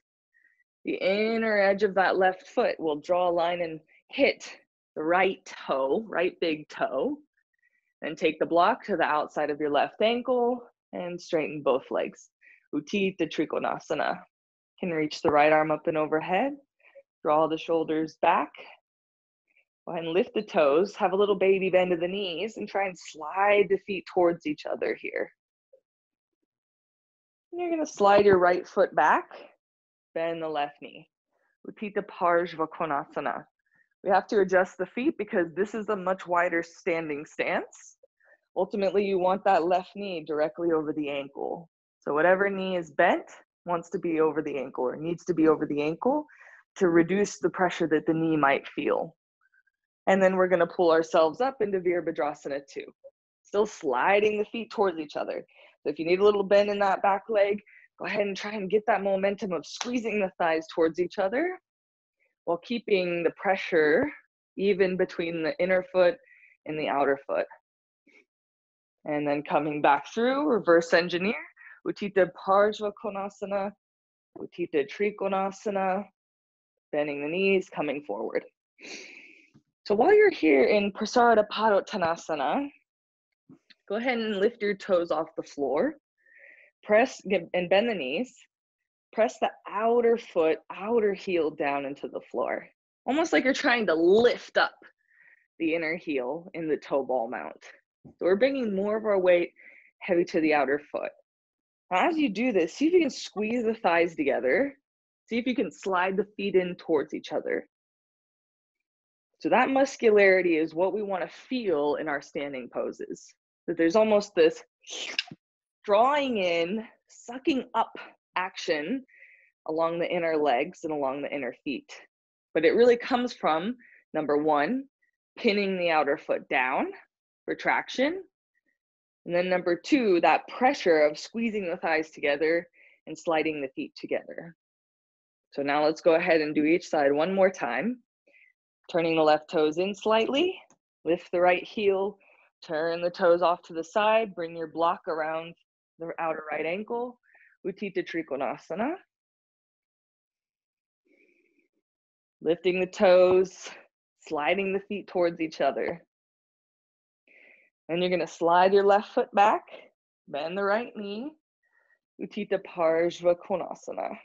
The inner edge of that left foot will draw a line and hit the right toe, right big toe. Then take the block to the outside of your left ankle and straighten both legs. Utthita Trikonasana. Can reach the right arm up and overhead. Draw the shoulders back. Go ahead and lift the toes. Have a little baby bend to the knees and try and slide the feet towards each other here. And you're going to slide your right foot back. Bend the left knee. Utthita Parshva Konasana. We have to adjust the feet because this is a much wider standing stance. Ultimately, you want that left knee directly over the ankle. So whatever knee is bent wants to be over the ankle or needs to be over the ankle to reduce the pressure that the knee might feel. And then we're going to pull ourselves up into Virabhadrasana 2. Still sliding the feet towards each other. So if you need a little bend in that back leg, go ahead and try and get that momentum of squeezing the thighs towards each other while keeping the pressure even between the inner foot and the outer foot. And then coming back through, reverse engineer, Utthita Parshva Konasana, Utthita Trikonasana, bending the knees, coming forward. So while you're here in Prasarada Padottanasana, go ahead and lift your toes off the floor, press and bend the knees, press the outer foot, outer heel down into the floor. Almost like you're trying to lift up the inner heel in the toe ball mount. So we're bringing more of our weight heavy to the outer foot. Now, as you do this, see if you can squeeze the thighs together. See if you can slide the feet in towards each other. So that muscularity is what we want to feel in our standing poses. That there's almost this drawing in, sucking up action along the inner legs and along the inner feet. But it really comes from, number one, pinning the outer foot down for traction. And then number two, that pressure of squeezing the thighs together and sliding the feet together. So now let's go ahead and do each side one more time. Turning the left toes in slightly, lift the right heel, turn the toes off to the side, bring your block around the outer right ankle, Utthita Trikonasana. Lifting the toes, sliding the feet towards each other. Then you're going to slide your left foot back, bend the right knee, Utthita Parshva Konasana.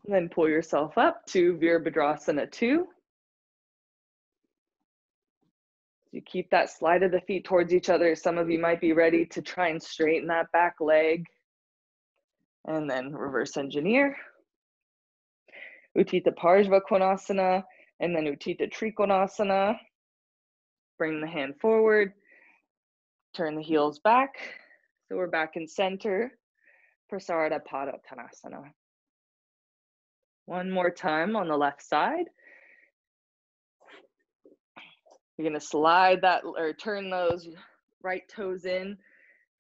Then pull yourself up to Virabhadrasana 2. You keep that slide of the feet towards each other. Some of you might be ready to try and straighten that back leg. And then reverse engineer. Utthita Parshva Konasana, and then Utthita Trikonasana. Bring the hand forward, turn the heels back. So we're back in center. Prasarada Padottanasana. One more time on the left side. You're gonna slide that or turn those right toes in,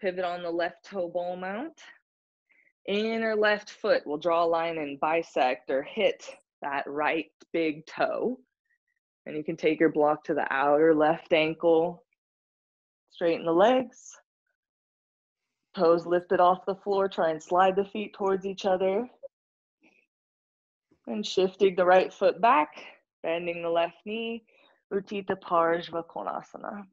pivot on the left toe ball mount. Inner left foot will draw a line and bisect or hit that right big toe. And you can take your block to the outer left ankle, straighten the legs, toes lifted off the floor, try and slide the feet towards each other. And shifting the right foot back, bending the left knee, Utthita Parshva Konasana.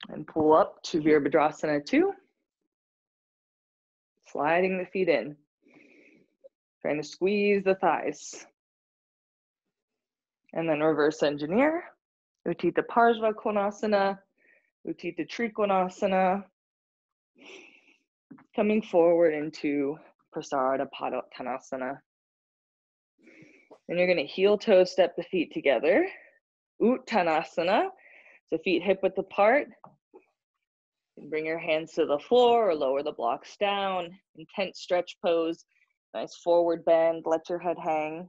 And pull up to Virabhadrasana 2. Sliding the feet in. Trying to squeeze the thighs. And then reverse engineer. Utthita Parshva Konasana. Utthita Trikonasana. Coming forward into Prasarada Padottanasana. And you're going to heel toe step the feet together. Uttanasana. So feet hip width apart. And bring your hands to the floor or lower the blocks down. Intense stretch pose. Nice forward bend. Let your head hang.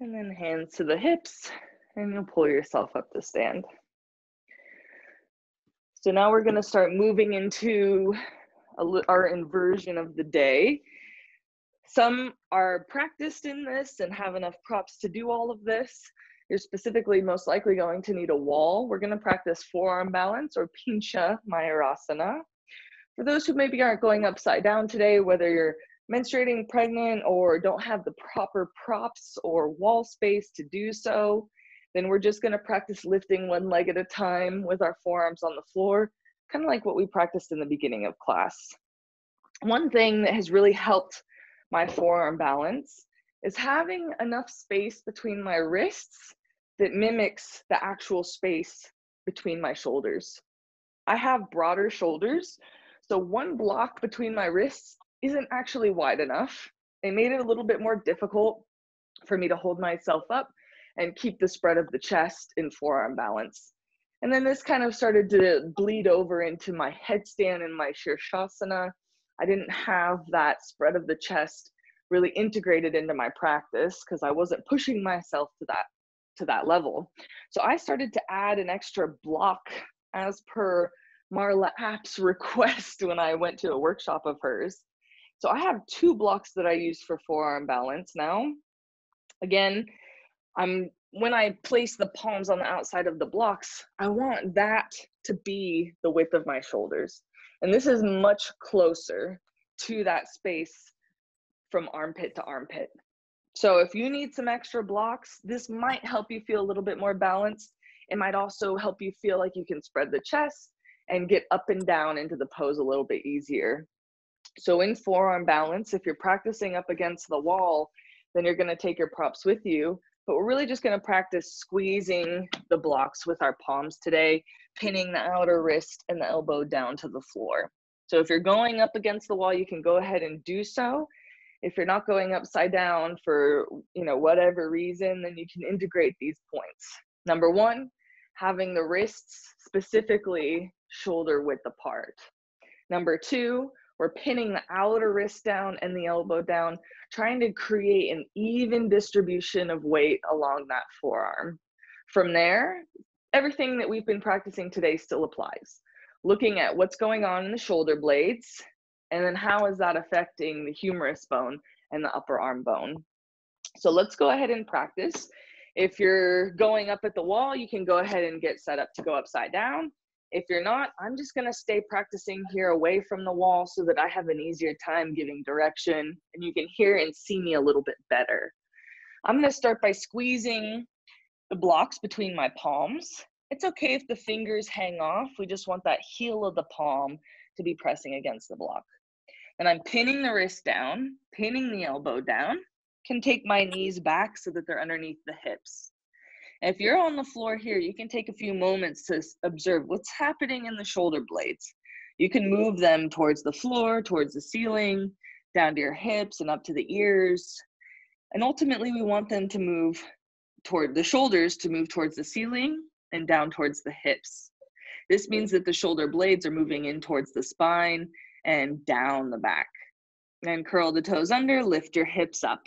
And then hands to the hips. And you'll pull yourself up to stand. So now we're going to start moving into our inversion of the day. Some are practiced in this and have enough props to do all of this. You're specifically most likely going to need a wall. We're going to practice forearm balance or Pincha Mayurasana. For those who maybe aren't going upside down today, whether you're menstruating, pregnant, or don't have the proper props or wall space to do so, then we're just going to practice lifting one leg at a time with our forearms on the floor, kind of like what we practiced in the beginning of class. One thing that has really helped my forearm balance is having enough space between my wrists that mimics the actual space between my shoulders. I have broader shoulders, so one block between my wrists isn't actually wide enough. It made it a little bit more difficult for me to hold myself up and keep the spread of the chest in forearm balance. And then this kind of started to bleed over into my headstand and my Shirshasana. I didn't have that spread of the chest really integrated into my practice because I wasn't pushing myself to that level. So I started to add an extra block as per Marla App's request when I went to a workshop of hers. So I have 2 blocks that I use for forearm balance now. Again, when I place the palms on the outside of the blocks, I want that to be the width of my shoulders. And this is much closer to that space from armpit to armpit. So if you need some extra blocks, this might help you feel a little bit more balanced. It might also help you feel like you can spread the chest and get up and down into the pose a little bit easier. So in forearm balance, if you're practicing up against the wall, then you're going to take your props with you. But we're really just going to practice squeezing the blocks with our palms today, pinning the outer wrist and the elbow down to the floor. So if you're going up against the wall, you can go ahead and do so. If you're not going upside down for whatever reason, then you can integrate these points. Number 1, having the wrists specifically shoulder width apart. Number 2, we're pinning the outer wrist down and the elbow down, trying to create an even distribution of weight along that forearm. From there, everything that we've been practicing today still applies. Looking at what's going on in the shoulder blades, and then how is that affecting the humerus bone and the upper arm bone. So let's go ahead and practice. If you're going up at the wall, you can go ahead and get set up to go upside down. If you're not, I'm just going to stay practicing here away from the wall so that I have an easier time giving direction and you can hear and see me a little bit better. I'm going to start by squeezing the blocks between my palms. It's okay if the fingers hang off. We just want that heel of the palm to be pressing against the block. And I'm pinning the wrist down, pinning the elbow down. Can take my knees back so that they're underneath the hips. And if you're on the floor here, you can take a few moments to observe what's happening in the shoulder blades. You can move them towards the floor, towards the ceiling, down to your hips and up to the ears. And ultimately, we want them to move toward the shoulders, to move towards the ceiling and down towards the hips. This means that the shoulder blades are moving in towards the spine and down the back. And curl the toes under, lift your hips up.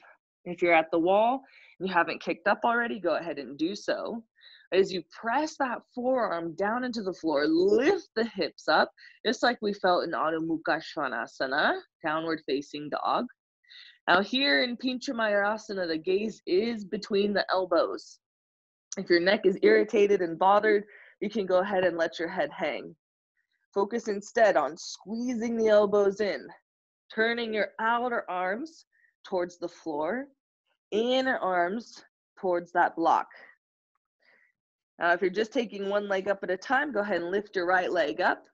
If you're at the wall and you haven't kicked up already, go ahead and do so. As you press that forearm down into the floor, lift the hips up, just like we felt in Adho Mukha Svanasana, downward facing dog. Now here in Pincha Mayurasana, the gaze is between the elbows. If your neck is irritated and bothered, you can go ahead and let your head hang. Focus instead on squeezing the elbows in, turning your outer arms towards the floor, inner arms towards that block. Now, if you're just taking one leg up at a time, go ahead and lift your right leg up.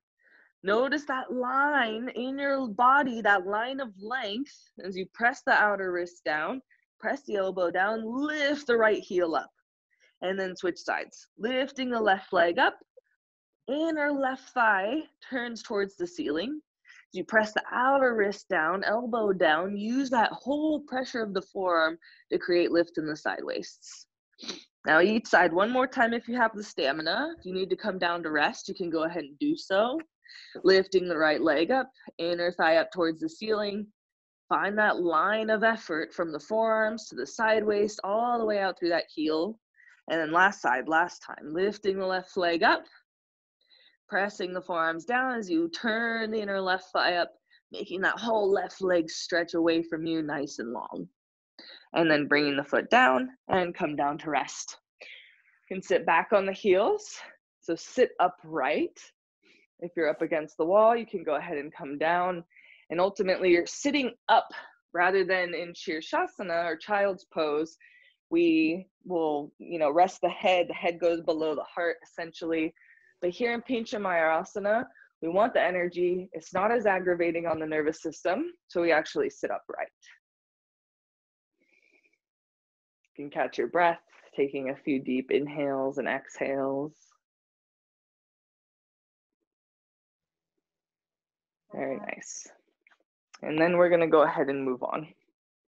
Notice that line in your body, that line of length, as you press the outer wrist down, press the elbow down, lift the right heel up, and then switch sides. Lifting the left leg up, inner left thigh turns towards the ceiling. As you press the outer wrist down, elbow down, use that whole pressure of the forearm to create lift in the side waists. Now each side one more time if you have the stamina. If you need to come down to rest, you can go ahead and do so. Lifting the right leg up, inner thigh up towards the ceiling. Find that line of effort from the forearms to the side waist, all the way out through that heel. And then last side, last time. Lifting the left leg up, pressing the forearms down as you turn the inner left thigh up, making that whole left leg stretch away from you nice and long. And then bringing the foot down and come down to rest. You can sit back on the heels, so sit upright. If you're up against the wall, you can go ahead and come down. And ultimately, you're sitting up rather than in Shirshasana or child's pose. We will, rest the head. The head goes below the heart, essentially. But here in Pincha Mayurasana, we want the energy. It's not as aggravating on the nervous system, so we actually sit upright. You can catch your breath, taking a few deep inhales and exhales. Very nice. And then we're going to go ahead and move on.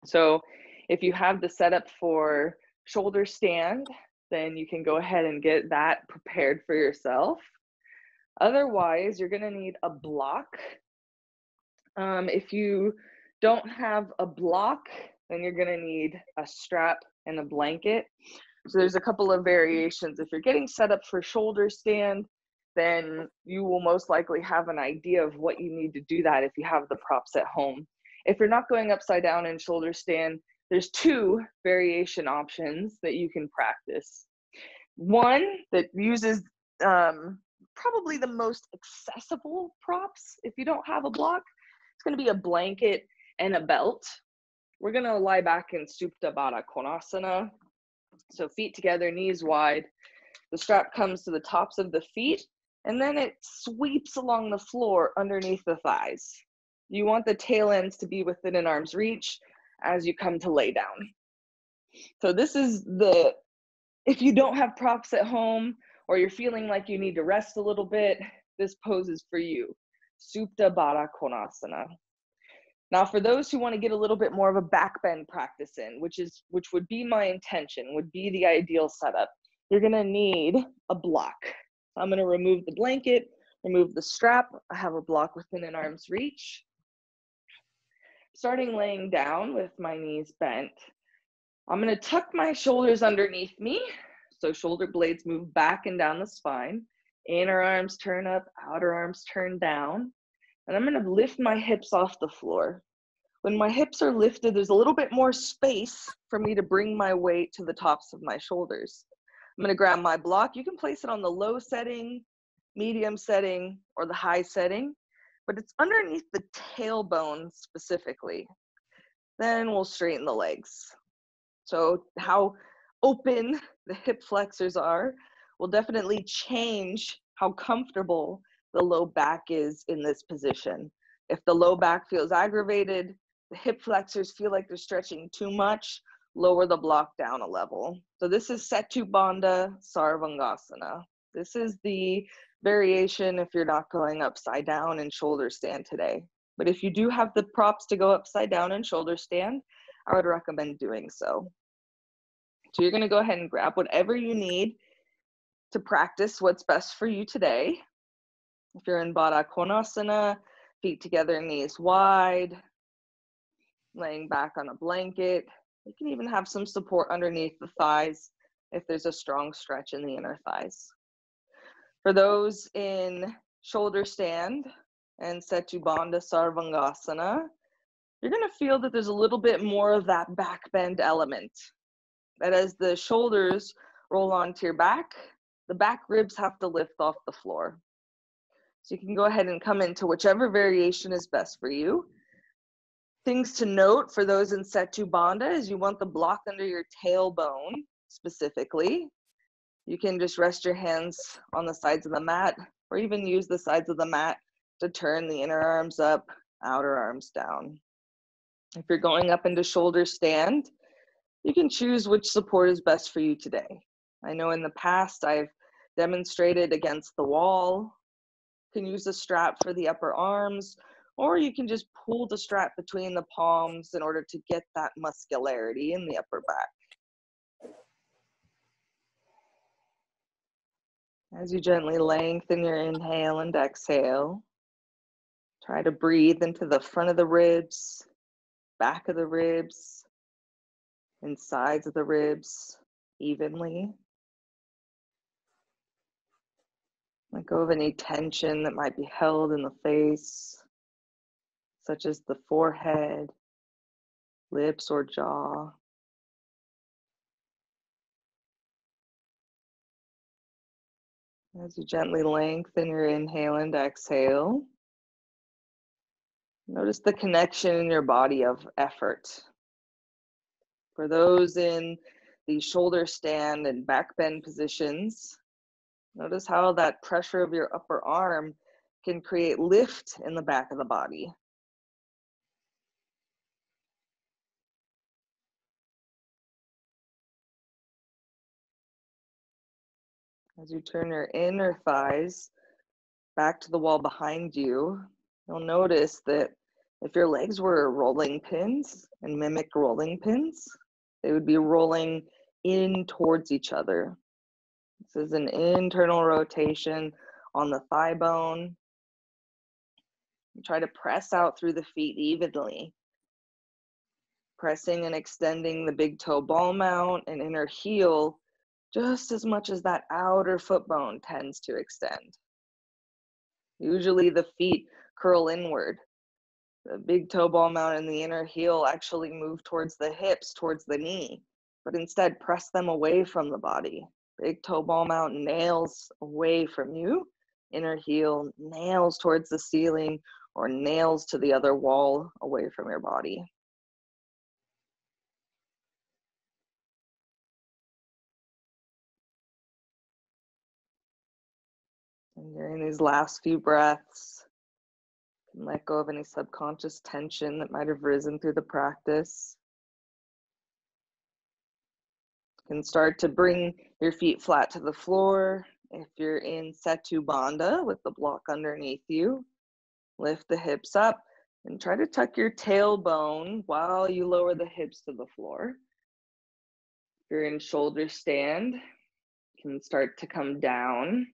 So if you have the setup for shoulder stand, then you can go ahead and get that prepared for yourself. Otherwise, you're going to need a block. If you don't have a block, then you're going to need a strap and a blanket. So there's a couple of variations. If you're getting set up for shoulder stand, then you will most likely have an idea of what you need to do that if you have the props at home. If you're not going upside down in shoulder stand, there's two variation options that you can practice. One that uses probably the most accessible props. If you don't have a block, it's going to be a blanket and a belt. We're going to lie back in Supta Baddha Konasana. So feet together, knees wide. The strap comes to the tops of the feet, and then it sweeps along the floor underneath the thighs. You want the tail ends to be within an arm's reach as you come to lay down. So this is if you don't have props at home or you're feeling like you need to rest a little bit, this pose is for you. Supta Baddha Konasana. Now, for those who want to get a little bit more of a back bend practice in, which would be my intention, would be the ideal setup, you're going to need a block. I'm going to remove the blanket, remove the strap. I have a block within an arm's reach. Starting laying down with my knees bent, I'm going to tuck my shoulders underneath me. So shoulder blades move back and down the spine. Inner arms turn up, outer arms turn down. And I'm going to lift my hips off the floor. When my hips are lifted, there's a little bit more space for me to bring my weight to the tops of my shoulders. I'm going to grab my block. You can place it on the low setting, medium setting, or the high setting, but it's underneath the tailbone specifically. Then we'll straighten the legs. So how open the hip flexors are will definitely change how comfortable the low back is in this position. If the low back feels aggravated, the hip flexors feel like they're stretching too much, lower the block down a level. So this is Setu Bandha Sarvangasana. This is the variation if you're not going upside down in shoulder stand today. But if you do have the props to go upside down in shoulder stand, I would recommend doing so. So you're going to go ahead and grab whatever you need to practice what's best for you today. If you're in Baddha Konasana, feet together, knees wide, laying back on a blanket. You can even have some support underneath the thighs if there's a strong stretch in the inner thighs. For those in shoulder stand and Setu Bandha Sarvangasana, you're going to feel that there's a little bit more of that back bend element. That as the shoulders roll onto your back, the back ribs have to lift off the floor. So you can go ahead and come into whichever variation is best for you. Things to note for those in Setu Bandha is you want the block under your tailbone specifically. You can just rest your hands on the sides of the mat or even use the sides of the mat to turn the inner arms up, outer arms down. If you're going up into shoulder stand, you can choose which support is best for you today. I know in the past I've demonstrated against the wall. You can use a strap for the upper arms, or you can just pull the strap between the palms in order to get that muscularity in the upper back. As you gently lengthen your inhale and exhale, try to breathe into the front of the ribs, back of the ribs, and sides of the ribs evenly. Let go of any tension that might be held in the face, such as the forehead, lips, or jaw. As you gently lengthen your inhale and exhale, notice the connection in your body of effort. For those in the shoulder stand and back bend positions, notice how that pressure of your upper arm can create lift in the back of the body. As you turn your inner thighs back to the wall behind you, you'll notice that if your legs were rolling pins and mimic rolling pins, they would be rolling in towards each other. This is an internal rotation on the thigh bone. You try to press out through the feet evenly, pressing and extending the big toe ball mount and inner heel just as much as that outer foot bone tends to extend. Usually the feet curl inward. The big toe ball mount and the inner heel actually move towards the hips, towards the knee, but instead press them away from the body. Big toe ball mount nails away from you, inner heel nails towards the ceiling or nails to the other wall away from your body. And during these last few breaths, you can let go of any subconscious tension that might have risen through the practice. You can start to bring your feet flat to the floor. If you're in Setu Bandha with the block underneath you, lift the hips up and try to tuck your tailbone while you lower the hips to the floor. If you're in shoulder stand, you can start to come down.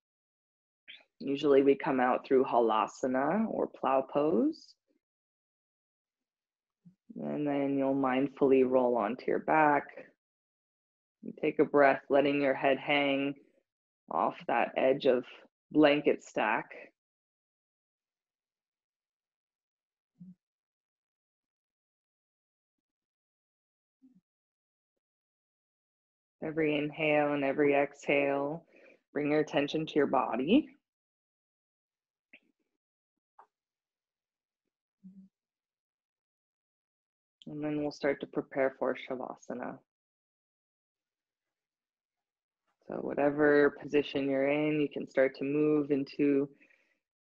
Usually we come out through halasana or plow pose. And then you'll mindfully roll onto your back. You take a breath, letting your head hang off that edge of blanket stack. Every inhale and every exhale, bring your attention to your body. And then we'll start to prepare for Shavasana. So whatever position you're in, you can start to move into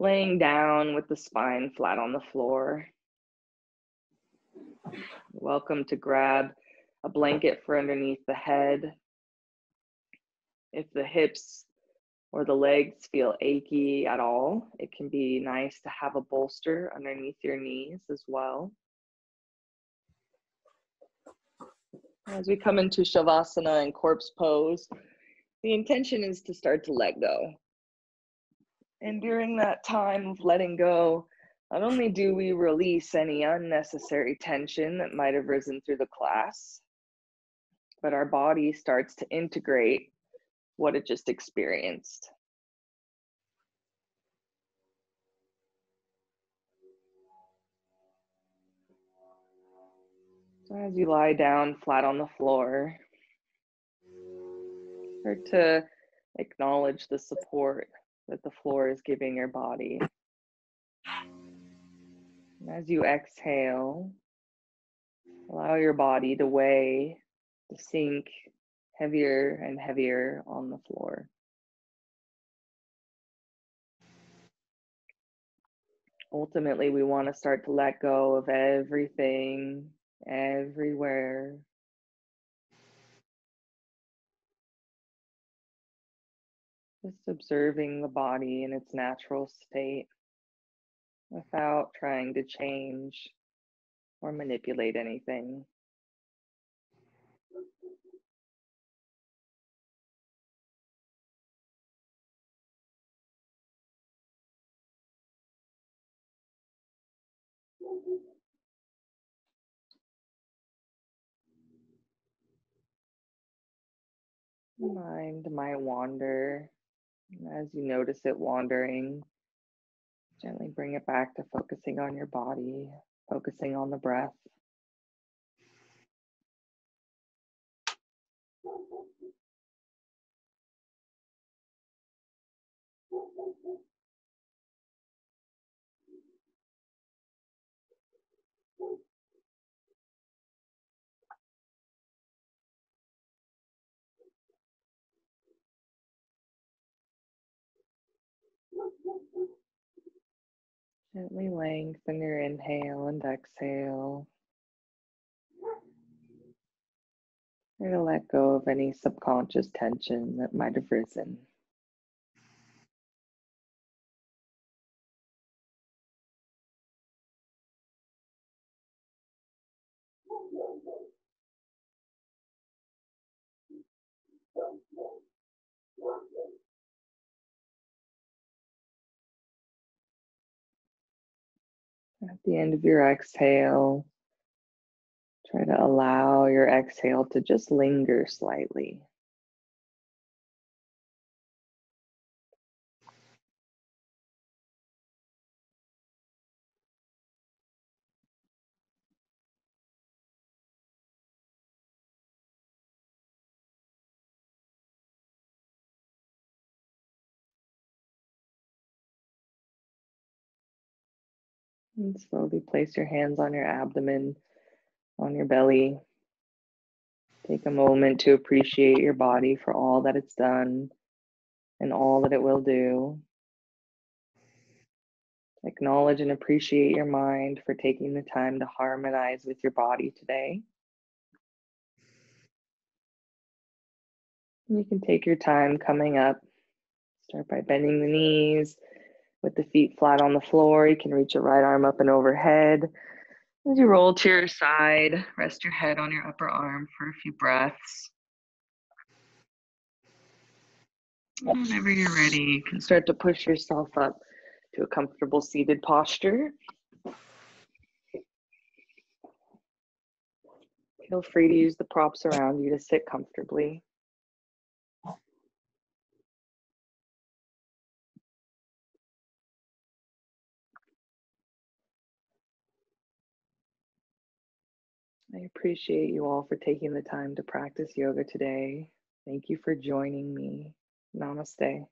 laying down with the spine flat on the floor. You're welcome to grab a blanket for underneath the head. If the hips or the legs feel achy at all, it can be nice to have a bolster underneath your knees as well. As we come into Shavasana and corpse pose, the intention is to start to let go. And during that time of letting go, not only do we release any unnecessary tension that might have risen through the class, but our body starts to integrate what it just experienced. So as you lie down flat on the floor, start to acknowledge the support that the floor is giving your body. And as you exhale, allow your body to weigh, to sink heavier and heavier on the floor. Ultimately, we want to start to let go of everything, everywhere. Just observing the body in its natural state without trying to change or manipulate anything. Mind might wander. As you notice it wandering, gently bring it back to focusing on your body, focusing on the breath. Gently lengthen your inhale and exhale. Try to let go of any subconscious tension that might have risen. At the end of your exhale, try to allow your exhale to just linger slightly. And slowly place your hands on your abdomen, on your belly. Take a moment to appreciate your body for all that it's done and all that it will do. Acknowledge and appreciate your mind for taking the time to harmonize with your body today. You can take your time coming up. Start by bending the knees with the feet flat on the floor. You can reach your right arm up and overhead. As you roll to your side, rest your head on your upper arm for a few breaths. Whenever you're ready, you can start to push yourself up to a comfortable seated posture. Feel free to use the props around you to sit comfortably. I appreciate you all for taking the time to practice yoga today. Thank you for joining me. Namaste.